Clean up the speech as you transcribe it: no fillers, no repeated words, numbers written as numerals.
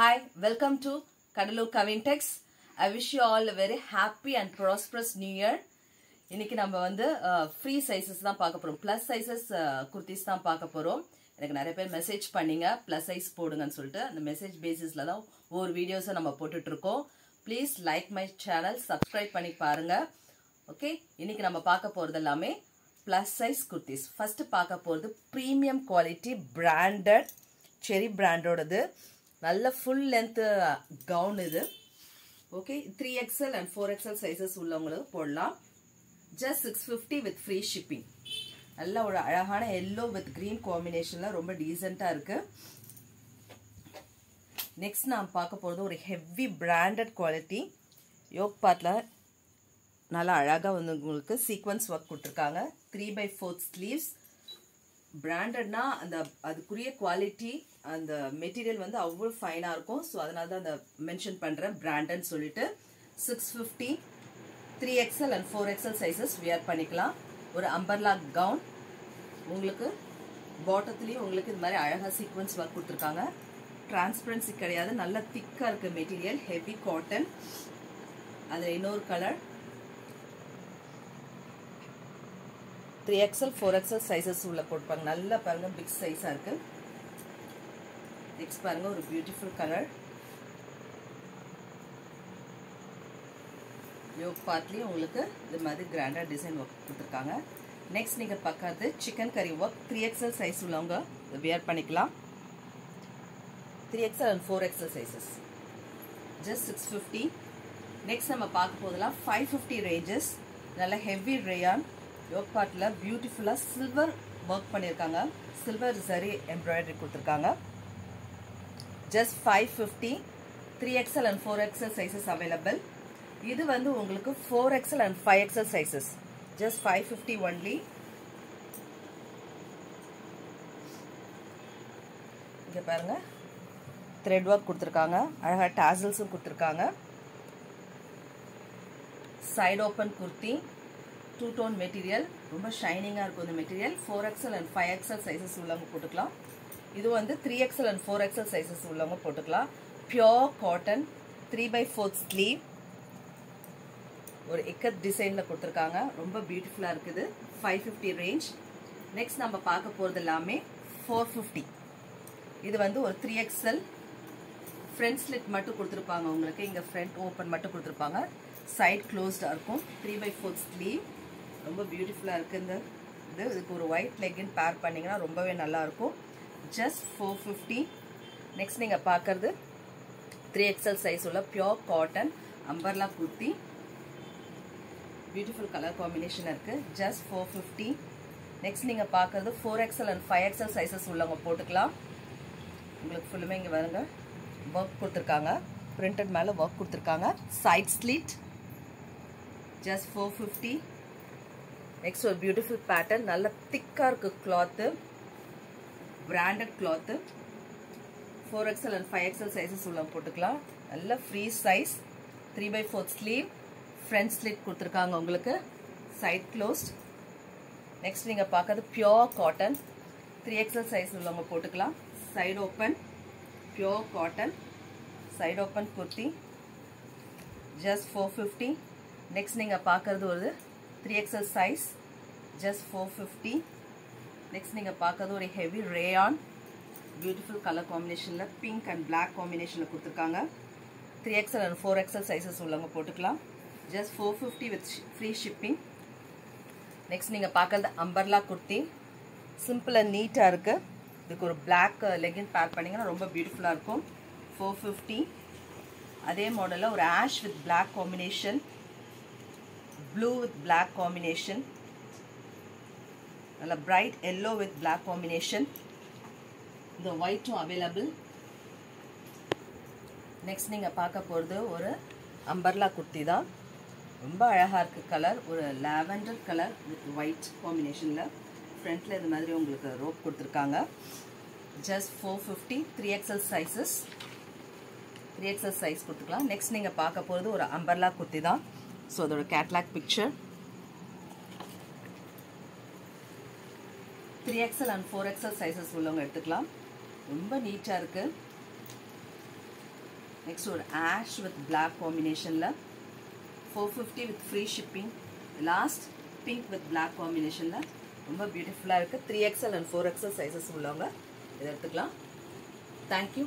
Hi, welcome to Kadalur Kavintex. I wish you all a very happy and prosperous new year. இன்னைக்கு நம்ம வந்து free sizes தான் பார்க்க போறோம். Plus sizes kurtis தான் பார்க்க போறோம். எனக்கு நிறைய பேர் மெசேஜ் பண்ணீங்க plus size போடுங்கன்னு சொல்லிட்டு அந்த மெசேஜ் பேசிஸ்ல தான் ஒரு வீடியோஸ் நம்ம போட்டுட்டு இருக்கோம். Please like my channel, subscribe பண்ணி பாருங்க. Okay, இன்னைக்கு நம்ம பார்க்க போறது எல்லாமே plus size kurtis. First பார்க்க போறது premium quality branded cherry brandோடது. நல்ல full length gown இது. Okay, 3XL and 4XL sizes உள்ளவங்களுக்கு போடலாம். Just 650 with free shipping. நல்ல ஒரு அழகான yellow with green combinationல ரொம்ப டீசென்ட்டா இருக்கு. Next நாம் பார்க்க போறது ஒரு heavy branded quality. yoke partல நல்ல அழகா வந்து உங்களுக்கு sequence work கொடுத்திருக்காங்க. 3/4 sleeves. Brandedனா அந்த அதுக்குரிய குவாலிட்டி அந்த மெட்டீரியல் வந்து அவ்வளவு ஃபைனா இருக்கும். சோ அதனால தான் அந்த மென்ஷன் பண்றேன் branded சொல்லிட்டு 650 3XL and 4XL sizes wear பண்ணிக்கலாம். ஒரு umbrella gown உங்களுக்கு பாட்டத்துலயே உங்களுக்கு இந்த மாதிரி அழகா சீக்வென்ஸ் வர்க் கொடுத்திருக்காங்க. டிரான்ஸ்பரன்சி கிடையாது, நல்ல திக்கா இருக்கு மெட்டீரியல், ஹெவி காட்டன். அதுல இன்னொரு கலர் 3XL 4XL sizes உள்ள போட்டுப்பாங்க. நல்ல பாருங்க பிக் சைஸா இருக்கு. நெக்ஸ்ட் பாருங்க ஒரு பியூட்டிஃபுல் கலர். யோக் பார்ட்லயே உங்களுக்கு இந்த மாதிரி கிராண்டா டிசைன் வர்க் கொடுத்திருக்காங்க. நெக்ஸ்ட் நீங்க பார்க்கிறது chikankari work 3XL size உள்ளவங்க வியர் பண்ணிக்கலாம். 3XL and 4XL sizes just 650. Next நம்ம பார்க்க போதெல்லாம் 550 ranges. நல்ல ஹெவி ரேயான் யோக் பார்ட்ல பியூட்டிஃபுல்லா சில்வர் வர்க் பண்ணிருக்காங்க. சில்வர் ஜரி எம்ப்ராய்டரி கொடுத்திருக்காங்க. just 550. 3XL and 4XL sizes available. இது வந்து உங்களுக்கு 4XL and 5XL sizes just 550 only. இங்க பாருங்க thread work கொடுத்திருக்காங்க, அழகா tasselsம் கொடுத்திருக்காங்க. side open kurti, two tone material, ரொம்ப ஷைனிங்கா இருக்கும் இந்த material. 4XL and 5XL sizes உள்ளவங்க போட்டுக்கலாம். இது வந்து 3XL and 4XL sizes உள்ளவங்க போட்டுக்கலாம். pure cotton 3/4 sleeve ஒரு இக்கத் டிசைன்ல கொடுத்திருக்காங்க. ரொம்ப பியூட்டிஃபுல்லா இருக்குது. 550 ரேஞ்ச். நெக்ஸ்ட் நம்ம பார்க்க போறது எல்லாமே 450. இது வந்து ஒரு 3XL ஃப்ரண்ட் ஸ்லிட் மட்டும் கொடுத்திருப்பாங்க உங்களுக்கு. இங்க ஃப்ரண்ட் ஓபன் மட்டும் கொடுத்திருப்பாங்க. சைடு க்ளோஸ்டா இருக்கும். 3/4 ஸ்லீவ். ரொம்ப பியூட்டிஃபுல்லா இருக்கு. இந்த இதுக்கு ஒரு ஒயிட் லெகின் பேர் பண்ணீங்கன்னா ரொம்பவே நல்லா இருக்கும். just 450. நெக்ஸ்ட் நீங்க பார்க்கிறது 3XL சைஸ் உள்ள pure cotton umbrella kurti. Beautiful colour combination இருக்கு. just 450. நெக்ஸ்ட் நீங்க பார்க்கிறது 4XL and 5XL சைஸஸ் உள்ளவங்க போட்டுக்கலாம். உங்களுக்கு ஃபுல்லுமே இங்க வருங்க வர்க் கொடுத்திருக்காங்க. பிரிண்டட் மேல வர்க் கொடுத்திருக்காங்க. Side slit just 450. நெக்ஸ்ட் ஒரு பியூட்டிஃபுல் பேட்டர்ன், நல்ல திக்கா இருக்கு cloth, branded cloth. 4XL and 5XL sizes உள்ளவங்க போட்டுக்கலாம். நல்ல free size. 3/4 sleeve, front slit கொடுத்திருக்காங்க உங்களுக்கு. Side closed. நெக்ஸ்ட் நீங்க பார்க்கிறது பியூர் காட்டன் 3XL சைஸ் உள்ளவங்க போட்டுக்கலாம். Side open pure cotton side open kurti just 450. Next நீங்க பார்க்கிறது ஒரு 3XL சைஸ் just 450. நெக்ஸ்ட் நீங்க பார்க்கிறது ஒரு ஹெவி ரேயான் பியூட்டிஃபுல் கலர் காம்பினேஷன்ல பிங்க் அண்ட் பிளாக் காம்பினேஷன்ல கொடுத்திருக்காங்க. 3XL and 4XL சைஸஸ் உள்ளவங்க போட்டுக்கலாம். just 450 with free shipping. Next நீங்க பார்க்கிறது அம்பர்லா குர்த்தி. சிம்பிள் அண்ட் நீட்டா இருக்கு. இதுக்கு ஒரு பிளாக் லெகின் பேர் பண்ணீங்கன்னா ரொம்ப பியூட்டிஃபுல்லா இருக்கும். 450. அதே மாடல்ல ஒரு ash with black combination, blue with black combination, நல்ல bright yellow with black combination. இந்த ஒயிட்டும் அவைலபிள். நெக்ஸ்ட் நீங்க பார்க்க போறது ஒரு அம்பர்லா குர்த்தி தான். ரொம்ப அழகா இருக்கு கலர். ஒரு லாவெண்டர் கலர் வித் ஒயிட் காம்பினேஷன்ல ஃப்ரண்ட்ல இந்த மாதிரி உங்களுக்கு ரோப் கொடுத்திருக்காங்க. just 450. 3XL sizes 3XL size கொடுத்துக்கலாம். நெக்ஸ்ட் நீங்க பார்க்க போறது ஒரு அம்பர்லா குர்த்தி தான். ஸோ அதோட catalogue picture. 3XL and 4XL sizes உள்ளவங்க எடுத்துக்கலாம். ரொம்ப நீட்டா இருக்கு. நெக்ஸ்ட் ஒரு ஆஷ் வித் பிளாக் காம்பினேஷனில் 450 with free shipping. Last pink with black காம்பினேஷனில் ரொம்ப பியூட்டிஃபுல்லாக இருக்குது. 3XL அண்ட் 4XL சைஸஸ் உள்ளவங்க இதை எடுத்துக்கலாம். தேங்க்யூ.